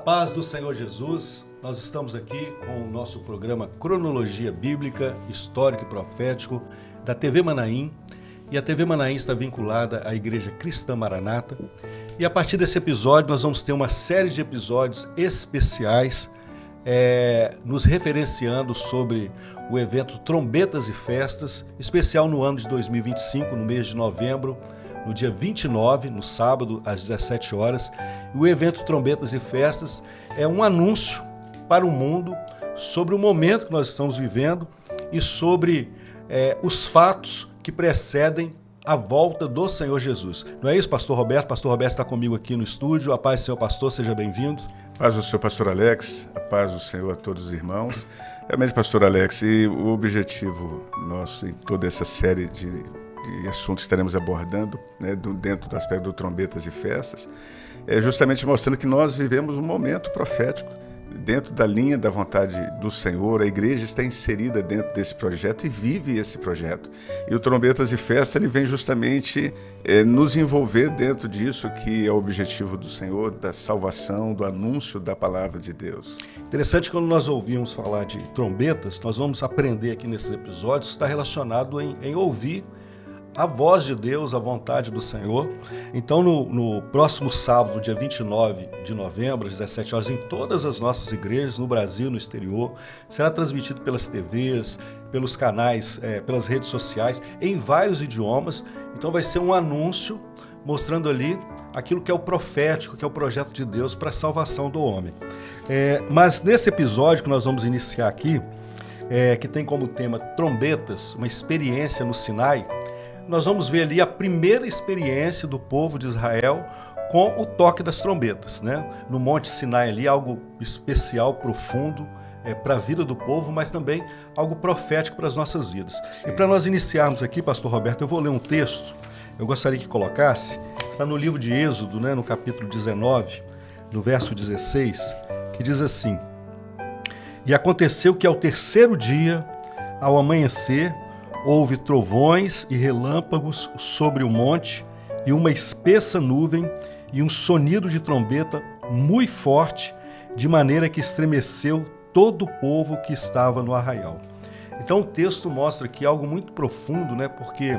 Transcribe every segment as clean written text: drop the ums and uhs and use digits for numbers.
paz do Senhor Jesus, nós estamos aqui com o nosso programa Cronologia Bíblica, Histórico e Profético da TV Manaim. E a TV Manaim está vinculada à Igreja Cristã Maranata. E a partir desse episódio nós vamos ter uma série de episódios especiais nos referenciando sobre o evento Trombetas e Festas, especial no ano de 2025, no mês de novembro, no dia 29, no sábado, às 17 horas. O evento Trombetas e Festas é um anúncio para o mundo sobre o momento que nós estamos vivendo e sobre os fatos que precedem a volta do Senhor Jesus. Não é isso, pastor Roberto? Pastor Roberto está comigo aqui no estúdio. A paz do Senhor, pastor, seja bem-vindo. A paz do Senhor, pastor Alex, a paz do Senhor a todos os irmãos. Realmente, pastor Alex, e o objetivo nosso em toda essa série de assuntos que estaremos abordando, né, dentro do aspecto do Trombetas e Festas, é justamente mostrando que nós vivemos um momento profético, dentro da linha da vontade do Senhor. A igreja está inserida dentro desse projeto e vive esse projeto. E o Trombetas e Festas ele vem justamente nos envolver dentro disso que é o objetivo do Senhor, da salvação, do anúncio da palavra de Deus. Interessante, quando nós ouvimos falar de trombetas, nós vamos aprender aqui nesses episódios, está relacionado em ouvir a voz de Deus, a vontade do Senhor. Então, no próximo sábado, dia 29 de novembro, às 17 horas, em todas as nossas igrejas, no Brasil, no exterior, será transmitido pelas TVs, pelos canais, pelas redes sociais, em vários idiomas. Então, vai ser um anúncio mostrando ali aquilo que é o profético, que é o projeto de Deus para a salvação do homem. Mas nesse episódio que nós vamos iniciar aqui, que tem como tema Trombetas, uma experiência no Sinai, nós vamos ver ali a primeira experiência do povo de Israel com o toque das trombetas, né? No Monte Sinai ali, algo especial, profundo para a vida do povo, mas também algo profético para as nossas vidas. Sim. E para nós iniciarmos aqui, pastor Roberto, eu vou ler um texto, eu gostaria que colocasse, está no livro de Êxodo, né, no capítulo 19, no verso 16, que diz assim: E aconteceu que ao terceiro dia, ao amanhecer, houve trovões e relâmpagos sobre o monte, e uma espessa nuvem, e um sonido de trombeta muito forte, de maneira que estremeceu todo o povo que estava no arraial. Então o texto mostra aqui algo muito profundo, né? Porque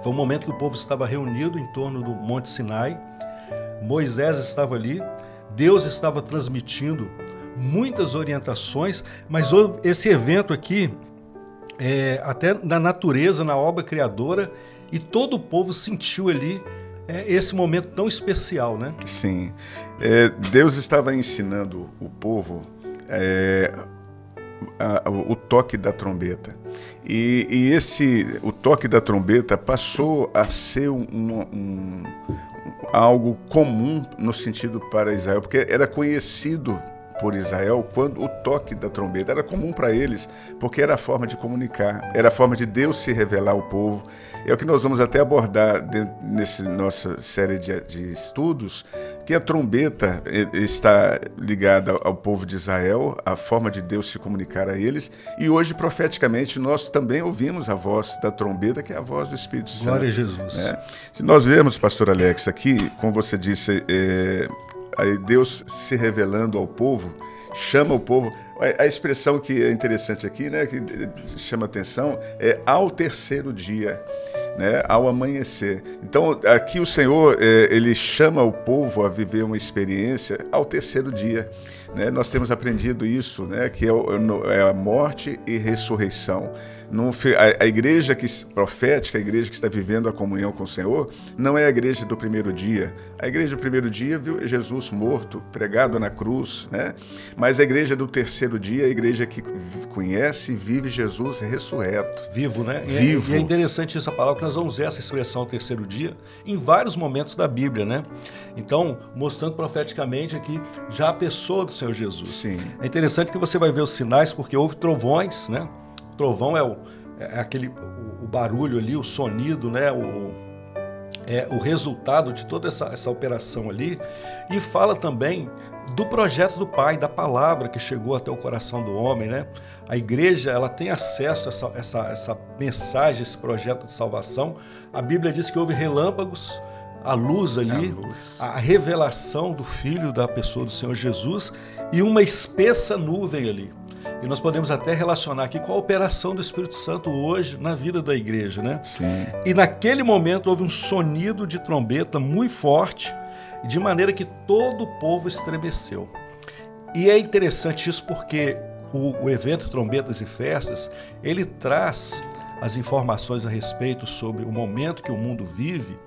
foi um momento que o povo estava reunido em torno do Monte Sinai, Moisés estava ali, Deus estava transmitindo muitas orientações, mas esse evento aqui, até na natureza, na obra criadora, e todo o povo sentiu ali esse momento tão especial, né? Sim. Deus estava ensinando o povo o toque da trombeta. E o toque da trombeta passou a ser algo comum no sentido para Israel, porque era conhecido por Israel, quando o toque da trombeta era comum para eles, porque era a forma de comunicar, era a forma de Deus se revelar ao povo. É o que nós vamos até abordar nessa nossa série de estudos, que a trombeta está ligada ao povo de Israel, a forma de Deus se comunicar a eles, e hoje, profeticamente, nós também ouvimos a voz da trombeta, que é a voz do Espírito Santo. Glória a Jesus. Né? Se nós vermos, pastor Alex, aqui, como você disse, aí Deus se revelando ao povo, chama o povo. A expressão que é interessante aqui, né, que chama atenção, é ao terceiro dia, né, ao amanhecer. Então, aqui o Senhor, ele chama o povo a viver uma experiência ao terceiro dia. Né? Nós temos aprendido isso, né, que é a morte e ressurreição. A igreja profética, a igreja que está vivendo a comunhão com o Senhor, não é a igreja do primeiro dia. A igreja do primeiro dia viu Jesus morto, pregado na cruz, né? Mas a igreja do terceiro dia é a igreja que conhece e vive Jesus ressurreto. Vivo, né? Vivo. E é interessante essa palavra, que nós vamos usar essa expressão terceiro dia em vários momentos da Bíblia, né? Então, mostrando profeticamente aqui já a pessoa do Senhor Jesus. Sim. É interessante que você vai ver os sinais, porque houve trovões, né? O trovão é o barulho ali, o sonido, né? O resultado de toda essa operação ali. E fala também do projeto do Pai, da palavra que chegou até o coração do homem, né? A igreja, ela tem acesso a essa mensagem, esse projeto de salvação. A Bíblia diz que houve relâmpagos, a luz ali, a revelação do Filho, da pessoa do Senhor Jesus, e uma espessa nuvem ali. E nós podemos até relacionar aqui com a operação do Espírito Santo hoje na vida da igreja, né? Sim. E naquele momento houve um sonido de trombeta muito forte, de maneira que todo o povo estremeceu. E é interessante isso porque o evento Trombetas e Festas, ele traz as informações a respeito sobre o momento que o mundo vive,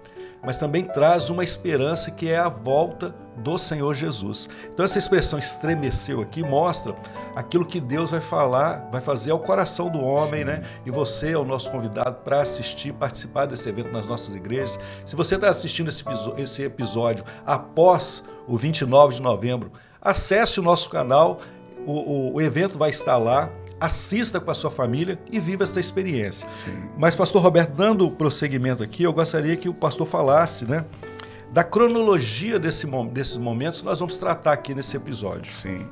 mas também traz uma esperança que é a volta do Senhor Jesus. Então essa expressão estremeceu aqui mostra aquilo que Deus vai falar, vai fazer ao coração do homem, né? E você é o nosso convidado para assistir, participar desse evento nas nossas igrejas. Se você está assistindo esse episódio após o 29 de novembro, acesse o nosso canal, o evento vai estar lá. Assista com a sua família e viva essa experiência. Sim. Mas, pastor Roberto, dando prosseguimento aqui, eu gostaria que o pastor falasse, né, da cronologia desses momentos que nós vamos tratar aqui nesse episódio. Sim.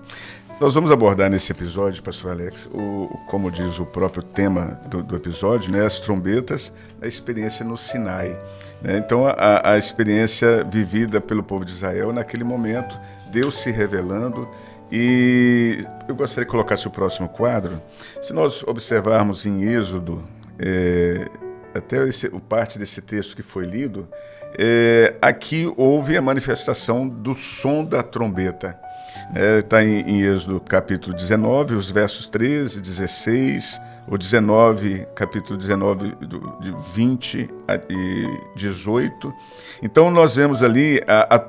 Nós vamos abordar nesse episódio, pastor Alex, como diz o próprio tema do episódio, né, as trombetas, a experiência no Sinai. Né? Então, a experiência vivida pelo povo de Israel naquele momento, Deus se revelando. E eu gostaria que colocasse o próximo quadro. Se nós observarmos em Êxodo, até parte desse texto que foi lido, aqui houve a manifestação do som da trombeta. Está em Êxodo capítulo 19, os versos 13, 16, o 19, capítulo 19, de 20 e 18. Então nós vemos ali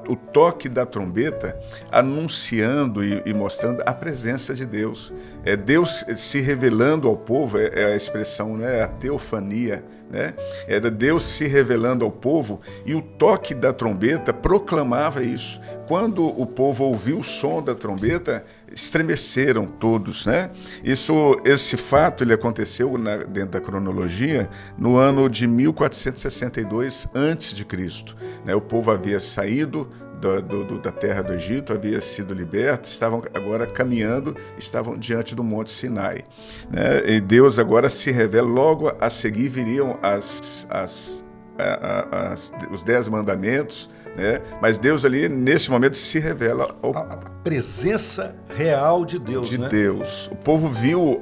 o toque da trombeta anunciando e mostrando a presença de Deus. Deus se revelando ao povo, é a expressão, né, a teofania, né? Era Deus se revelando ao povo, e o toque da trombeta proclamava isso. Quando o povo ouviu o som da trombeta, estremeceram todos, né? Esse fato ele aconteceu dentro da cronologia no ano de 1462 a.C., né? O povo havia saído da terra do Egito, havia sido liberto, estavam agora caminhando, estavam diante do Monte Sinai. Né? E Deus agora se revela, logo a seguir viriam os 10 mandamentos, né? Mas Deus ali, nesse momento, se revela a presença real de Deus. De Deus. O povo viu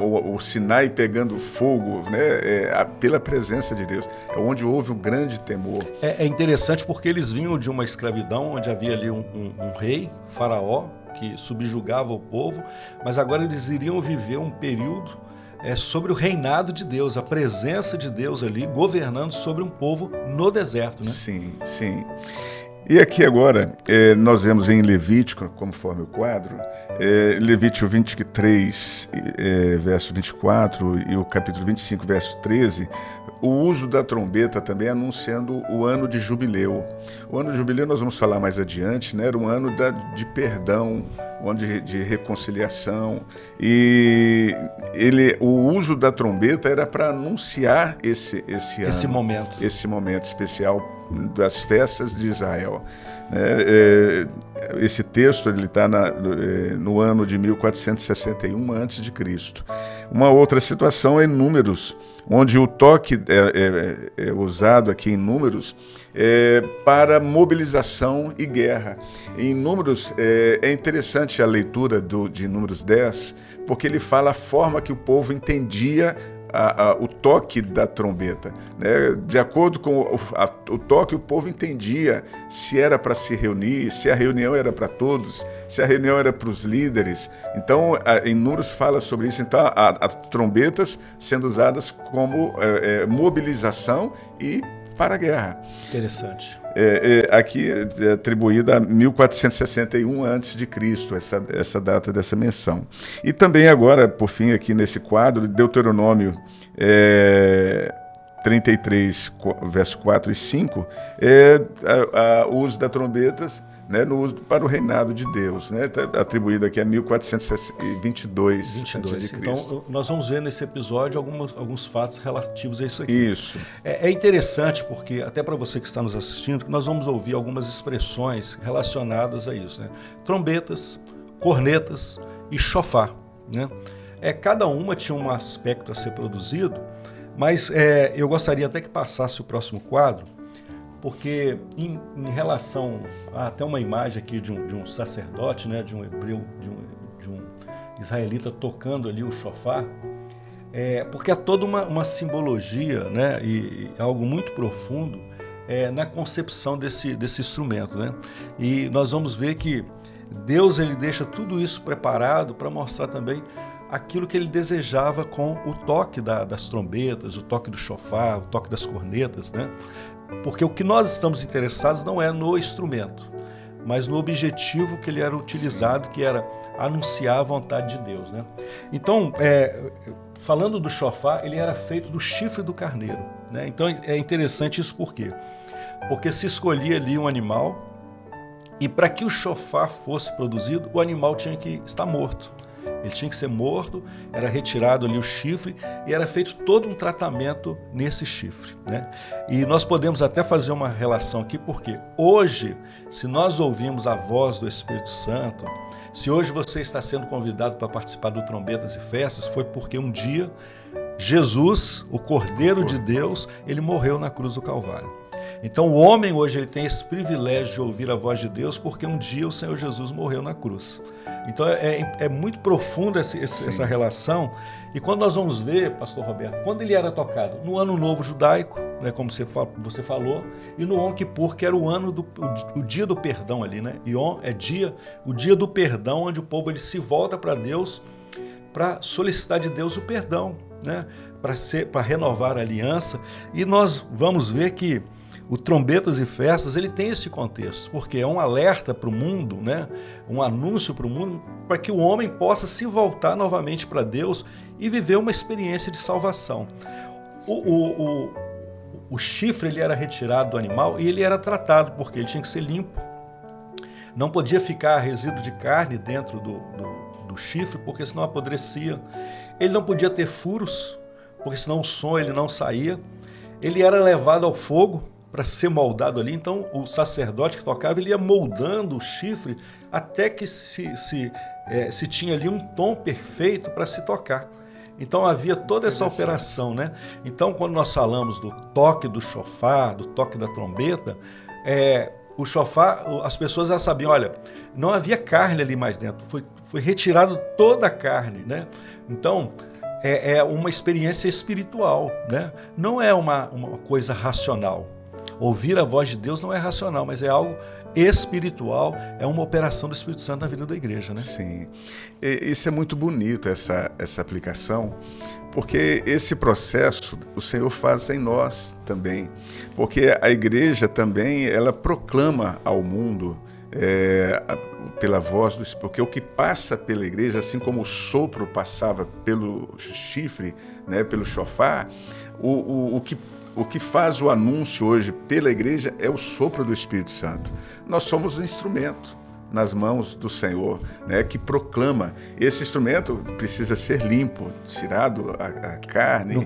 o Sinai pegando fogo, né? Pela presença de Deus. É onde houve um grande temor. É interessante porque eles vinham de uma escravidão, onde havia ali um rei, Faraó, que subjugava o povo, mas agora eles iriam viver um período sobre o reinado de Deus, a presença de Deus ali governando sobre um povo no deserto, né? Sim, sim. E aqui agora, nós vemos em Levítico, conforme o quadro, Levítico 23, verso 24, e o capítulo 25, verso 13, o uso da trombeta também anunciando o ano de jubileu. O ano de jubileu nós vamos falar mais adiante, né? Era um ano de perdão, um ano de reconciliação, e o uso da trombeta era para anunciar esse momento especial das festas de Israel. Esse texto está no ano de 1461 a.C. Uma outra situação é em Números, onde o toque é usado aqui em Números para mobilização e guerra. Em Números, é interessante a leitura de Números 10, porque ele fala a forma que o povo entendia o toque da trombeta, né? De acordo com o toque, o povo entendia se era para se reunir, se a reunião era para todos, se a reunião era para os líderes. Então, em Números fala sobre isso. Então, as trombetas sendo usadas como mobilização e para a guerra. Interessante. Aqui é atribuída a 1461 a.C., essa data dessa menção. E também agora, por fim, aqui nesse quadro, Deuteronômio 33, verso 4 e 5, o uso das trombetas, né, no uso para o reinado de Deus, né, atribuído aqui a 1422 a.C. Então, nós vamos ver nesse episódio alguns fatos relativos a isso aqui. Isso. É interessante porque, até para você que está nos assistindo, que nós vamos ouvir algumas expressões relacionadas a isso, né? Trombetas, cornetas e chofar, né? Cada uma tinha um aspecto a ser produzido, mas eu gostaria até que passasse o próximo quadro porque em relação a até uma imagem aqui de um sacerdote, né, de um hebreu, de um israelita tocando ali o shofar, porque há toda uma simbologia, né, e algo muito profundo na concepção desse instrumento, né? E nós vamos ver que Deus ele deixa tudo isso preparado para mostrar também aquilo que ele desejava com o toque das trombetas, o toque do shofar, o toque das cornetas, né? Porque o que nós estamos interessados não é no instrumento, mas no objetivo que ele era utilizado, que era anunciar a vontade de Deus, né? Então, falando do shofar, ele era feito do chifre do carneiro, né? Então é interessante isso por quê? Porque se escolhia ali um animal e para que o shofar fosse produzido, o animal tinha que estar morto. Ele tinha que ser morto, era retirado ali o chifre e era feito todo um tratamento nesse chifre, né? E nós podemos até fazer uma relação aqui, porque hoje, se nós ouvimos a voz do Espírito Santo, se hoje você está sendo convidado para participar do Trombetas e Festas, foi porque um dia Jesus, o Cordeiro de Deus, ele morreu na cruz do Calvário. Então o homem hoje ele tem esse privilégio de ouvir a voz de Deus porque um dia o Senhor Jesus morreu na cruz. Então é muito profunda essa relação. E quando nós vamos ver, pastor Roberto, quando ele era tocado no Ano Novo Judaico, né, como você falou, e no Yom Kippur, que era o dia do perdão ali, né? Yom é o dia do perdão, onde o povo ele se volta para Deus para solicitar de Deus o perdão, né? Para renovar a aliança. E nós vamos ver que o Trombetas e Festas ele tem esse contexto, porque é um alerta para o mundo, né? Um anúncio para o mundo, para que o homem possa se voltar novamente para Deus e viver uma experiência de salvação. O chifre ele era retirado do animal e ele era tratado, porque ele tinha que ser limpo. Não podia ficar resíduo de carne dentro do chifre, porque senão apodrecia. Ele não podia ter furos, porque senão o som ele não saía. Ele era levado ao fogo para ser moldado ali. Então o sacerdote que tocava ele ia moldando o chifre até que se tinha ali um tom perfeito para se tocar. Então havia toda essa operação, né? Então quando nós falamos do toque do shofar, do toque da trombeta, o shofar, as pessoas já sabiam, olha, não havia carne ali mais dentro, foi retirado toda a carne, né? Então é uma experiência espiritual, né? Não é uma coisa racional. Ouvir a voz de Deus não é racional, mas é algo espiritual, é uma operação do Espírito Santo na vida da igreja, né? Sim. Isso é muito bonito, essa aplicação, porque esse processo o Senhor faz em nós também. Porque a igreja também, ela proclama ao mundo pela voz do Espírito, porque o que passa pela igreja, assim como o sopro passava pelo chifre, né, pelo shofar, o que faz o anúncio hoje pela igreja é o sopro do Espírito Santo. Nós somos um instrumento nas mãos do Senhor, né, que proclama. Esse instrumento precisa ser limpo, tirado a carne.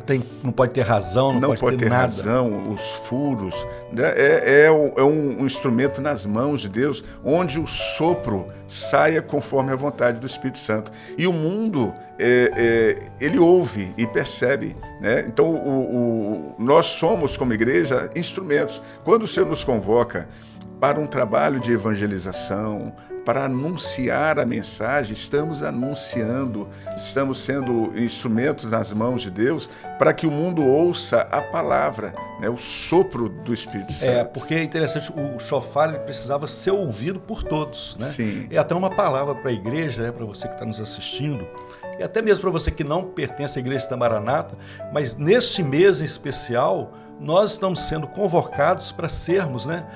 Não pode ter razão, não pode ter nada. Razão, os furos. Né, é um instrumento nas mãos de Deus, onde o sopro saia conforme a vontade do Espírito Santo. E o mundo, ele ouve e percebe. Né? Então, nós somos, como igreja, instrumentos. Quando o Senhor nos convoca para um trabalho de evangelização, para anunciar a mensagem, estamos anunciando, estamos sendo instrumentos nas mãos de Deus para que o mundo ouça a palavra, né, o sopro do Espírito Santo. Porque é interessante, o shofar ele precisava ser ouvido por todos, né? Sim. É até uma palavra para a igreja, para você que está nos assistindo, e até mesmo para você que não pertence à Igreja da Maranata, mas neste mês em especial, nós estamos sendo convocados para sermos, né,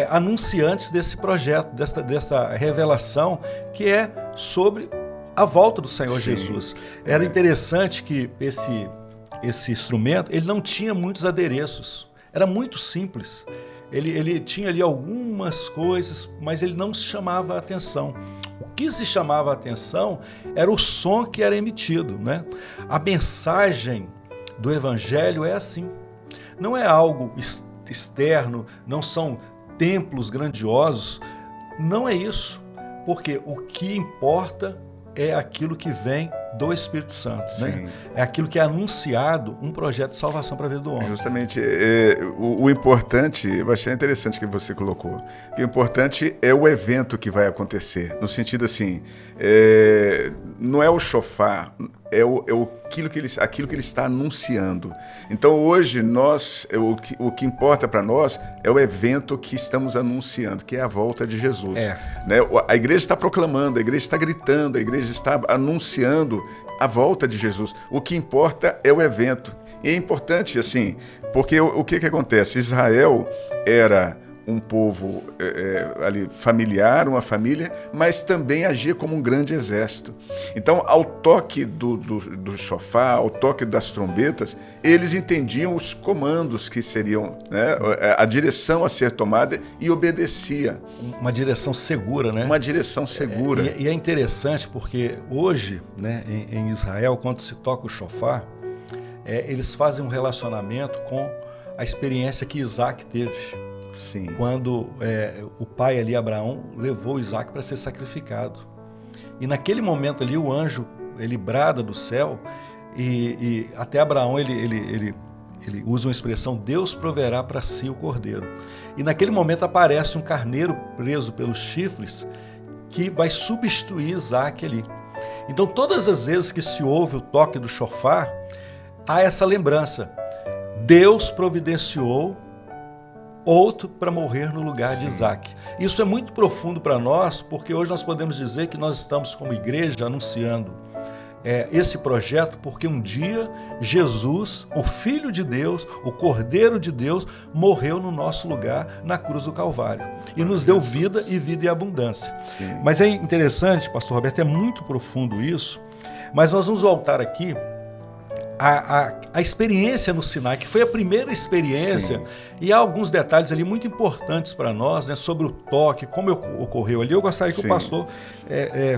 anunciantes desse projeto, dessa revelação que é sobre a volta do Senhor Sim. Jesus. Era interessante que esse instrumento ele não tinha muitos adereços, era muito simples. Ele tinha ali algumas coisas, mas ele não chamava a atenção. O que se chamava a atenção era o som que era emitido, né? A mensagem do Evangelho é assim. Não é algo externo, não são templos grandiosos, não é isso. Porque o que importa é aquilo que vem do Espírito Santo, né? Sim. É aquilo que é anunciado, um projeto de salvação para a vida do homem. Justamente, o importante, eu achei interessante que você colocou, que o importante é o evento que vai acontecer, no sentido assim, não é o shofar, aquilo que ele está anunciando. Então hoje o que importa para nós é o evento que estamos anunciando, que é a volta de Jesus. Né? A igreja está proclamando, a igreja está gritando, a igreja está anunciando a volta de Jesus. O que importa é o evento. E é importante assim, porque o que acontece? Israel era um povo ali familiar, uma família, mas também agia como um grande exército. Então, ao toque do shofar, ao toque das trombetas, eles entendiam os comandos que seriam, né, a direção a ser tomada e obedecia. Uma direção segura, né? Uma direção segura. E é interessante porque hoje, né, em Israel, quando se toca o shofar, eles fazem um relacionamento com a experiência que Isaac teve. Sim. Quando o pai ali, Abraão, levou Isaac para ser sacrificado. E naquele momento ali, o anjo, ele brada do céu e até Abraão, ele usa uma expressão, Deus proverá para si o cordeiro. E naquele momento aparece um carneiro preso pelos chifres que vai substituir Isaac ali. Então, todas as vezes que se ouve o toque do shofar, há essa lembrança. Deus providenciou outro para morrer no lugar de Isaac. Isso é muito profundo para nós, porque hoje nós podemos dizer que nós estamos como igreja anunciando esse projeto, porque um dia Jesus, o Filho de Deus, o Cordeiro de Deus, morreu no nosso lugar na cruz do Calvário e nos deu vida e vida em abundância. Sim. Mas é interessante, pastor Roberto, é muito profundo isso, mas nós vamos voltar aqui a experiência no Sinai, que foi a primeira experiência. Sim. E há alguns detalhes ali muito importantes para nós, né, sobre o toque, como ocorreu ali. Eu gostaria que o pastor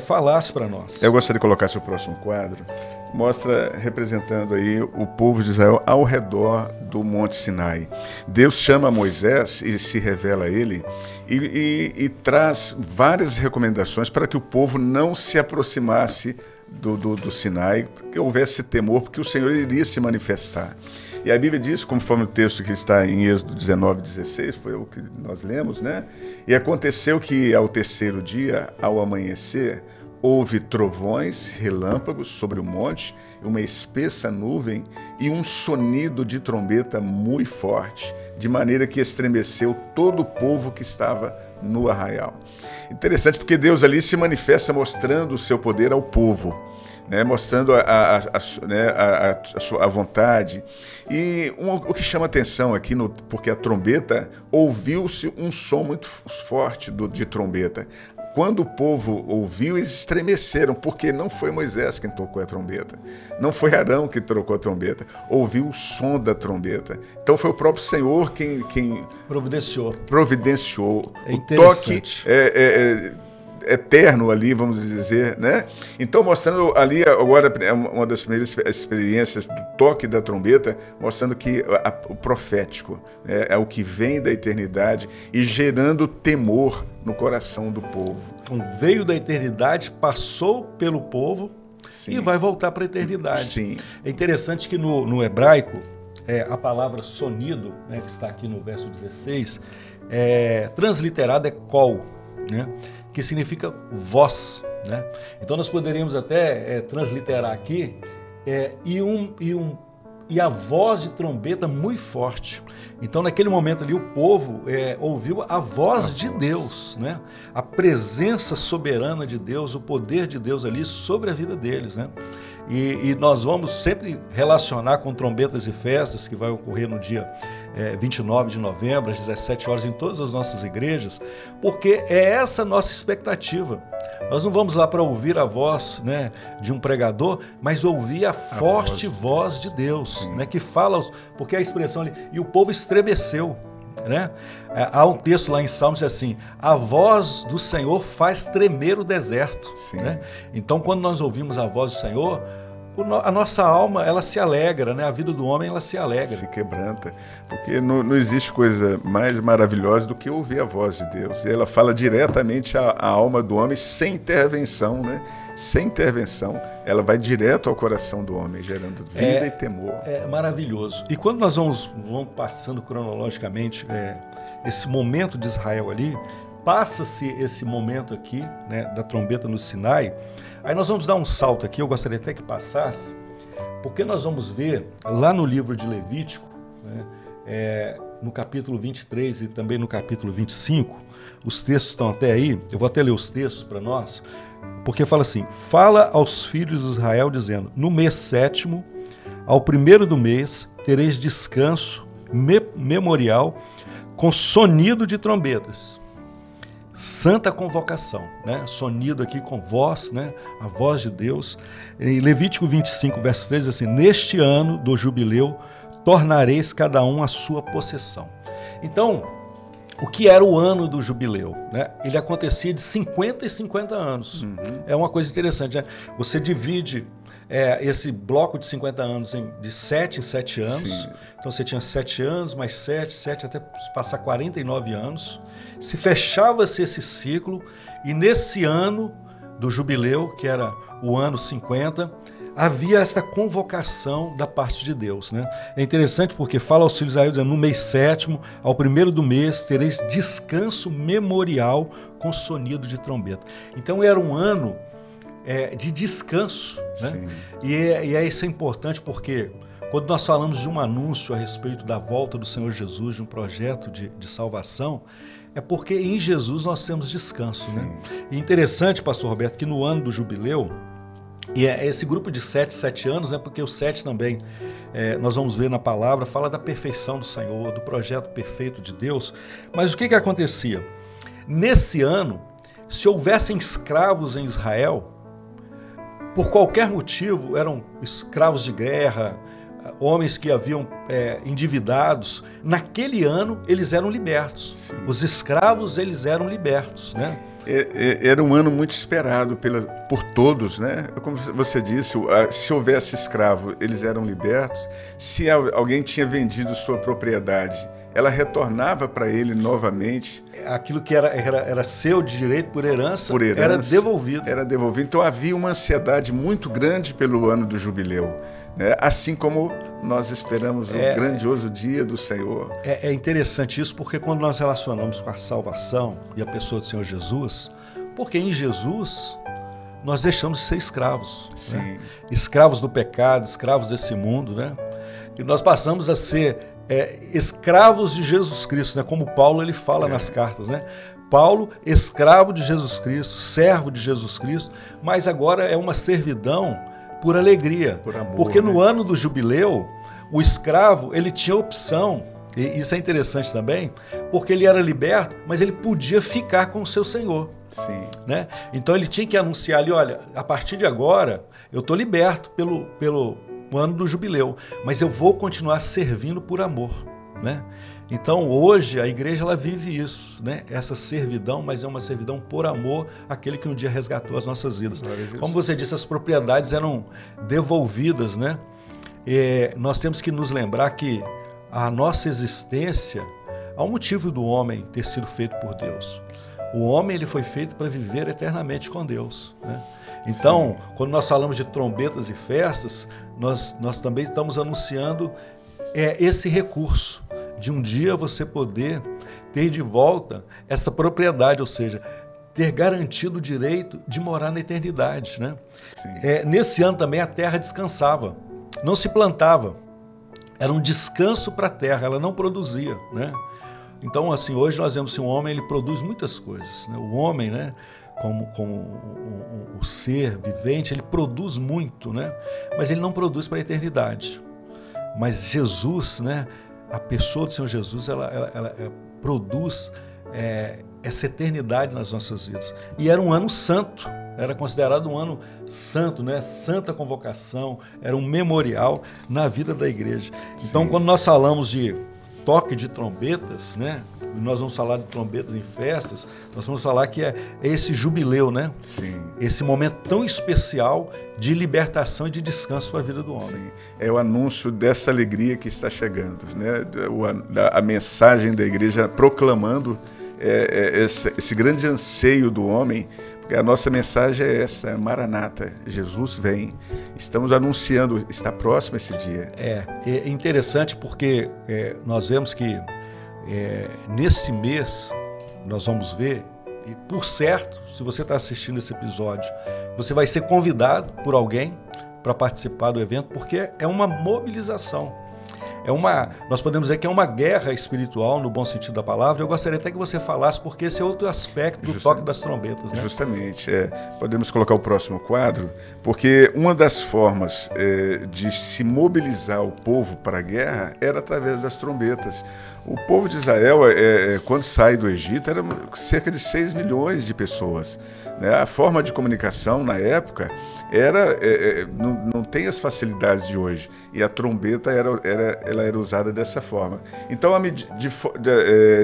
falasse para nós. Eu gostaria de colocar seu próximo quadro. Mostra representando aí o povo de Israel ao redor do Monte Sinai. Deus chama Moisés e se revela a ele e traz várias recomendações para que o povo não se aproximasse do Sinai, porque houvesse temor, porque o Senhor iria se manifestar. E a Bíblia diz, conforme o texto que está em Êxodo 19:16, foi o que nós lemos, né? E aconteceu que ao terceiro dia, ao amanhecer, houve trovões, relâmpagos sobre o monte, uma espessa nuvem e um sonido de trombeta muito forte, de maneira que estremeceu todo o povo que estava no arraial. Interessante porque Deus ali se manifesta mostrando o seu poder ao povo, né, mostrando a vontade. E o que chama atenção aqui, porque a trombeta, ouviu-se um som muito forte de trombeta. Quando o povo ouviu, eles estremeceram, porque não foi Moisés quem tocou a trombeta, não foi Arão que tocou a trombeta, ouviu o som da trombeta. Então foi o próprio Senhor quem providenciou. É o toque eterno ali, vamos dizer, né? Então, mostrando ali, agora, uma das primeiras experiências do toque da trombeta, mostrando que o profético é o que vem da eternidade e gerando temor no coração do povo. Então, veio da eternidade, passou pelo povo. Sim. E vai voltar para a eternidade. Sim. É interessante que no hebraico, a palavra sonido, né, que está aqui no verso 16, transliterada é kol, né, que significa voz, né? Então nós poderíamos até transliterar aqui e a voz de trombeta muito forte. Então naquele momento ali o povo ouviu a voz de Deus, né? A presença soberana de Deus, o poder de Deus ali sobre a vida deles, né? E nós vamos sempre relacionar com trombetas e festas que vai ocorrer no dia 29 de novembro, às 17 horas, em todas as nossas igrejas, porque é essa a nossa expectativa. Nós não vamos lá para ouvir a voz, né, de um pregador, mas ouvir a forte voz de Deus, né, que fala, porque a expressão ali, e o povo estremeceu. Né? Há um texto lá em Salmos assim: a voz do Senhor faz tremer o deserto, né? Então quando nós ouvimos a voz do Senhor, a nossa alma, ela se alegra, né? A vida do homem, ela se alegra. Se quebranta, porque não existe coisa mais maravilhosa do que ouvir a voz de Deus. E ela fala diretamente à alma do homem, sem intervenção, né? Sem intervenção, ela vai direto ao coração do homem, gerando vida e temor. É maravilhoso. E quando nós vamos passando cronologicamente esse momento de Israel ali, passa-se esse momento aqui, né, da trombeta no Sinai. Aí nós vamos dar um salto aqui, eu gostaria até que passasse, porque nós vamos ver lá no livro de Levítico, né, no capítulo 23 e também no capítulo 25, os textos estão até aí, eu vou até ler os textos para nós, porque fala assim: fala aos filhos de Israel dizendo, no mês 7º, ao 1º do mês, tereis descanso memorial com sonido de trombetas. Santa convocação, né? Sonido aqui com voz, né? A voz de Deus. Em Levítico 25, verso 3, assim: neste ano do jubileu, tornareis cada um a sua possessão. Então, o que era o ano do jubileu, né? Ele acontecia de 50 e 50 anos. É uma coisa interessante, né? Você divide esse bloco de 50 anos de 7 em 7 anos. Sim. Então você tinha 7 anos, mais 7 até passar 49 anos. Se fechava-se esse ciclo e nesse ano do jubileu, que era o ano 50, havia essa convocação da parte de Deus, né? É interessante porque fala aos filhos de Israel dizendo, no mês 7º, ao 1º do mês, tereis descanso memorial com sonido de trombeta. Então era um ano de descanso, né? E isso é importante porque quando nós falamos de um anúncio a respeito da volta do Senhor Jesus, de um projeto de salvação, é porque em Jesus nós temos descanso, né? E interessante, pastor Roberto, que no ano do jubileu, e esse grupo de 7 anos, né, porque o 7 também, nós vamos ver na palavra, fala da perfeição do Senhor, do projeto perfeito de Deus. Mas o que acontecia? Nesse ano, se houvessem escravos em Israel, por qualquer motivo, eram escravos de guerra, homens que haviam endividados, naquele ano eles eram libertos. Sim. Os escravos, eles eram libertos, né? Era um ano muito esperado por todos, né? Como você disse, se houvesse escravo, eles eram libertos. Se alguém tinha vendido sua propriedade, ela retornava para ele novamente. Aquilo que era seu de direito por herança, era devolvido. Era devolvido. Então havia uma ansiedade muito grande pelo ano do jubileu, né? Assim como nós esperamos o grandioso dia do Senhor. É interessante isso, porque quando nós relacionamos com a salvação e a pessoa do Senhor Jesus, porque em Jesus nós deixamos de ser escravos, né? Escravos do pecado, escravos desse mundo, né? E nós passamos a ser escravos de Jesus Cristo, né? Como Paulo ele fala nas cartas, né? Paulo, escravo de Jesus Cristo, servo de Jesus Cristo, mas agora é uma servidão por alegria, por amor, porque no né? ano do jubileu, o escravo ele tinha opção, e isso é interessante também, porque ele era liberto, mas ele podia ficar com o seu senhor. Sim. Né? Então ele tinha que anunciar ali, olha, a partir de agora eu estou liberto pelo ano do jubileu, mas eu vou continuar servindo por amor, né? Então hoje a igreja ela vive isso, né? Essa servidão, mas é uma servidão por amor àquele que um dia resgatou as nossas vidas. Como você disse, as propriedades eram devolvidas, né? Nós temos que nos lembrar que a nossa existência, há um motivo do homem ter sido feito por Deus. O homem ele foi feito para viver eternamente com Deus, né? Então, quando nós falamos de trombetas e festas, nós também estamos anunciando esse recurso de um dia você poder ter de volta essa propriedade, ou seja, ter garantido o direito de morar na eternidade, né? Nesse ano também a terra descansava, não se plantava, era um descanso para a terra, ela não produzia, né? Então, assim, hoje nós vemos que o homem ele produz muitas coisas, né? O homem, né, como o ser vivente, ele produz muito, né? Mas ele não produz para a eternidade. Mas Jesus, né, a pessoa do Senhor Jesus, ela produz essa eternidade nas nossas vidas. E era um ano santo, era considerado um ano santo, né? Santa convocação, era um memorial na vida da igreja. Então, quando nós falamos de toque de trombetas, né? Nós vamos falar de trombetas em festas, nós vamos falar que é esse jubileu, né? Sim. Esse momento tão especial de libertação e de descanso para a vida do homem. Sim. É o anúncio dessa alegria que está chegando, né? A mensagem da igreja proclamando esse grande anseio do homem, porque a nossa mensagem é essa: Maranata, Jesus vem. Estamos anunciando, está próximo esse dia. É interessante porque nós vemos que nesse mês nós vamos ver, e por certo, se você está assistindo esse episódio, você vai ser convidado por alguém para participar do evento, porque é uma mobilização. Nós podemos dizer que é uma guerra espiritual, no bom sentido da palavra. Eu gostaria até que você falasse, porque esse é outro aspecto do toque das trombetas, né? Justamente. Podemos colocar o próximo quadro, porque uma das formas de se mobilizar o povo para a guerra era através das trombetas. O povo de Israel, quando sai do Egito, era cerca de 6 milhões de pessoas, né? A forma de comunicação na época não tem as facilidades de hoje, e a trombeta ela era usada dessa forma. Então,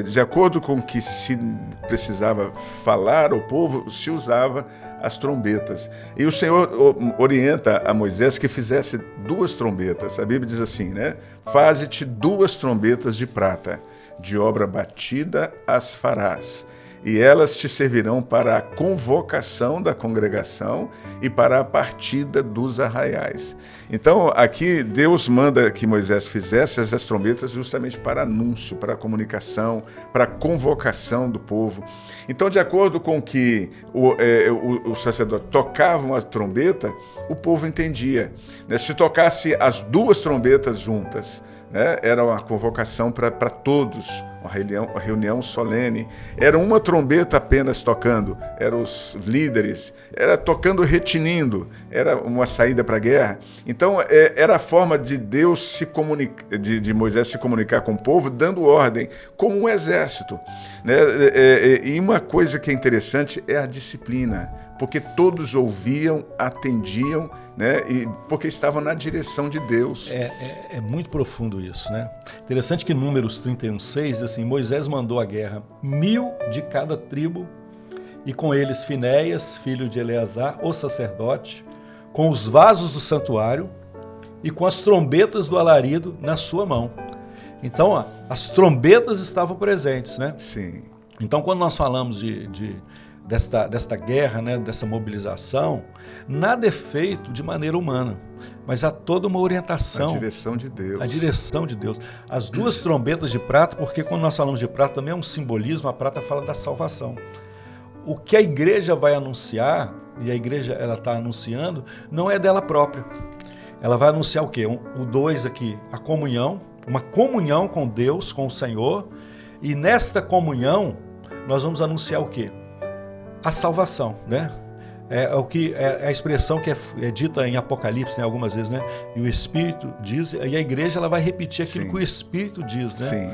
de acordo com o que se precisava falar ao povo, se usava as trombetas. E o Senhor orienta a Moisés que fizesse 2 trombetas. A Bíblia diz assim, né? Faze-te 2 trombetas de prata, de obra batida as farás, e elas te servirão para a convocação da congregação e para a partida dos arraiais. Então, aqui Deus manda que Moisés fizesse essas trombetas justamente para anúncio, para comunicação, para convocação do povo. Então, de acordo com que o sacerdote tocava uma trombeta, o povo entendia, né? Se tocasse as 2 trombetas juntas, né? Era uma convocação para todos, uma reunião solene. Era uma trombeta apenas tocando, eram os líderes, era tocando retinindo, era uma saída para a guerra. Então, era a forma de Deus de Moisés se comunicar com o povo, dando ordem, como um exército, né? E uma coisa que é interessante é a disciplina, porque todos ouviam, atendiam, né? Porque estavam na direção de Deus. É muito profundo isso, né? Interessante que Números 31:6 diz assim: Moisés mandou à guerra 1000 de cada tribo, e com eles Finéias, filho de Eleazar, o sacerdote, com os vasos do santuário e com as trombetas do alarido na sua mão. Então, as trombetas estavam presentes, né? Sim. Então, quando nós falamos desta guerra, né, dessa mobilização, nada é feito de maneira humana, mas há toda uma orientação. A direção de Deus. A direção de Deus. As 2 trombetas de prata, porque quando nós falamos de prata também é um simbolismo, a prata fala da salvação. O que a igreja vai anunciar, e a igreja ela está anunciando, não é dela própria. Ela vai anunciar o quê? O 2 aqui, a comunhão, uma comunhão com Deus, com o Senhor, e nesta comunhão nós vamos anunciar o quê? A salvação, né? É a expressão que é dita em Apocalipse, né, algumas vezes, né? E o Espírito diz, e a igreja ela vai repetir aquilo Sim. que o Espírito diz, né? Sim.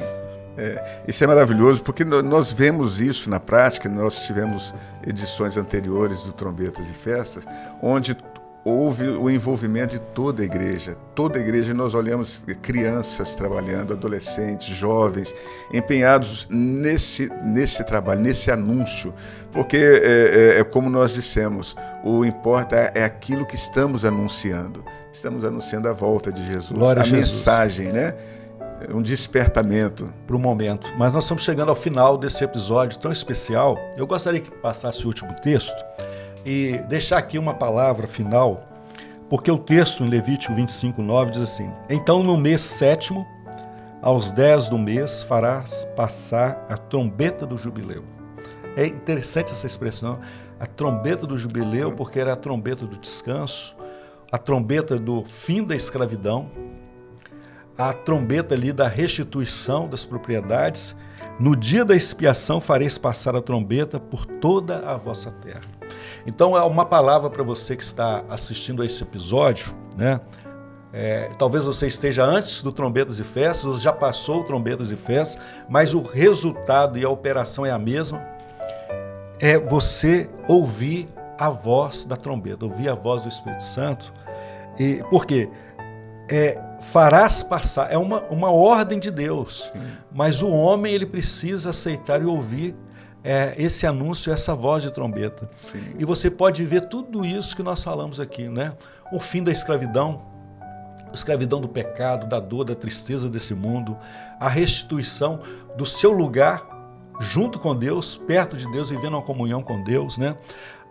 Isso é maravilhoso, porque nós vemos isso na prática. Nós tivemos edições anteriores do Trombetas e Festas, onde houve o envolvimento de toda a igreja. Toda a igreja, nós olhamos crianças trabalhando, adolescentes, jovens, empenhados nesse trabalho, nesse anúncio, porque como nós dissemos, o importa é aquilo que estamos anunciando. Estamos anunciando a volta de Jesus, Glória a Jesus. Mensagem, né? Um despertamento. Para o momento. Mas nós estamos chegando ao final desse episódio tão especial. Eu gostaria que passasse o último texto e deixar aqui uma palavra final, porque o texto em Levítico 25:9 diz assim: então no mês 7º, aos 10 do mês, farás passar a trombeta do jubileu. É interessante essa expressão, a trombeta do jubileu, porque era a trombeta do descanso, a trombeta do fim da escravidão, a trombeta ali da restituição das propriedades. No dia da expiação fareis passar a trombeta por toda a vossa terra. Então, é uma palavra para você que está assistindo a esse episódio, né? Talvez você esteja antes do Trombetas e Festas, ou já passou o Trombetas e Festas, mas o resultado e a operação é a mesma. É você ouvir a voz da trombeta, ouvir a voz do Espírito Santo. E por quê? farás passar, é uma ordem de Deus. Sim. Mas o homem ele precisa aceitar e ouvir esse anúncio, essa voz de trombeta. Sim. E você pode ver tudo isso que nós falamos aqui, né? O fim da escravidão, a escravidão do pecado, da dor, da tristeza desse mundo, a restituição do seu lugar junto com Deus, perto de Deus, vivendo uma comunhão com Deus, né?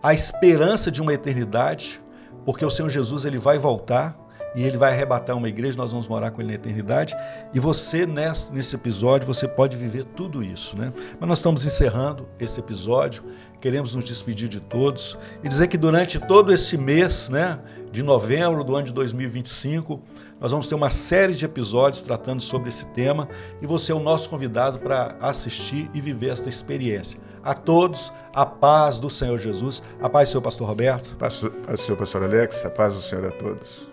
A esperança de uma eternidade, porque o Senhor Jesus ele vai voltar e ele vai arrebatar uma igreja, nós vamos morar com ele na eternidade, e você nesse episódio você pode viver tudo isso, né? Mas nós estamos encerrando esse episódio, queremos nos despedir de todos e dizer que durante todo esse mês, né, de novembro do ano de 2025, nós vamos ter uma série de episódios tratando sobre esse tema e você é o nosso convidado para assistir e viver esta experiência. A todos, a paz do Senhor Jesus, a paz do Senhor Pastor Roberto. A paz do Senhor Pastor Alex, a paz do Senhor a todos.